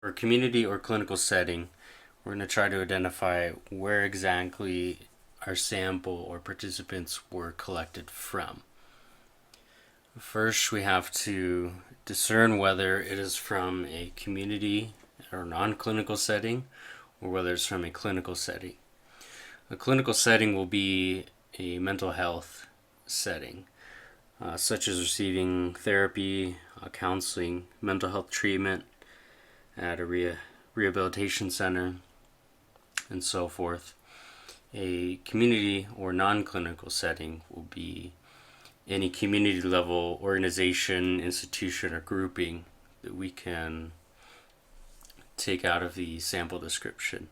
For community or clinical setting, we're going to try to identify where exactly our sample or participants were collected from. First, we have to discern whether it is from a community or non-clinical setting or whether it's from a clinical setting. A clinical setting will be a mental health setting, such as receiving therapy, counseling, mental health treatment at a rehabilitation center, and so forth. A community or non-clinical setting will be any community level organization, institution, or grouping that we can take out of the sample description.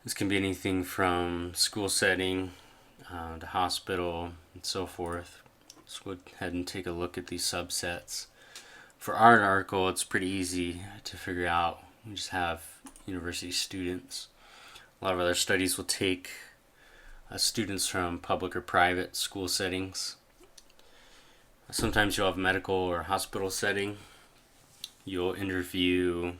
This can be anything from school setting to hospital and so forth. Let's go ahead and take a look at these subsets. For our article, it's pretty easy to figure out. We just have university students. A lot of other studies will take students from public or private school settings. Sometimes you'll have medical or hospital setting. You'll interview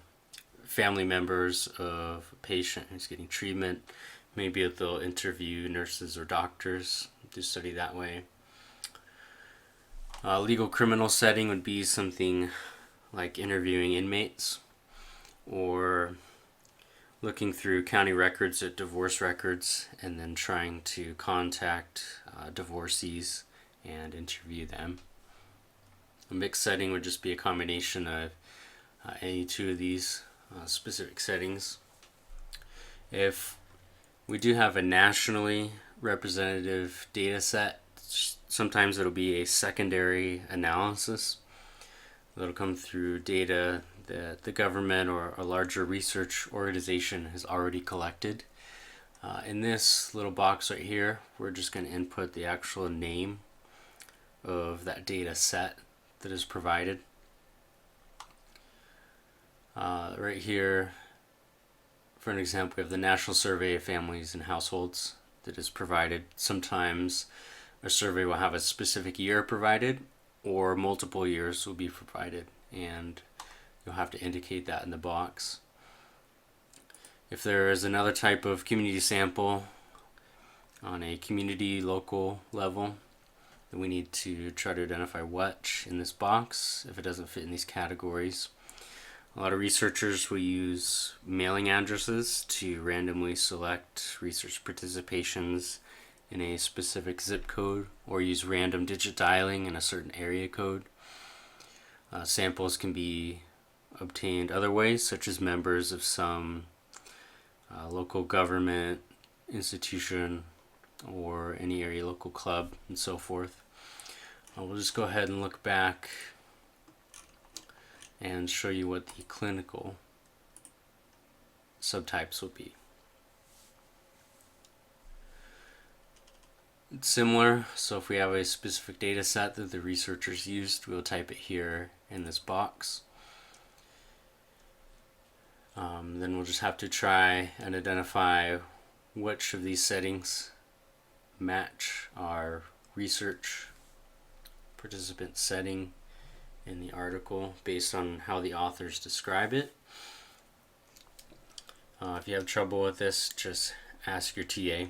family members of a patient who's getting treatment. Maybe they'll interview nurses or doctors to study that way. Legal criminal setting would be something like interviewing inmates or looking through county records at divorce records and then trying to contact divorcees and interview them. A mixed setting would just be a combination of any two of these specific settings. If we do have a nationally representative data set, sometimes it'll be a secondary analysis. It'll come through data that the government or a larger research organization has already collected. In this little box right here, we're just going to input the actual name of that data set that is provided. Right here, for an example, we have the National Survey of Families and Households that is provided. Sometimes a survey will have a specific year provided, or multiple years will be provided, and you'll have to indicate that in the box. If there is another type of community sample on a community local level, then we need to try to identify which in this box if it doesn't fit in these categories. A lot of researchers will use mailing addresses to randomly select research participations in a specific zip code or use random digit dialing in a certain area code. Samples can be obtained other ways, such as members of some local government institution or any area local club and so forth. We'll just go ahead and look back and show you what the clinical subtypes will be. It's similar, so if we have a specific data set that the researchers used, we'll type it here in this box. Then we'll just have to try and identify which of these settings match our research participant setting in the article based on how the authors describe it. If you have trouble with this, just ask your TA.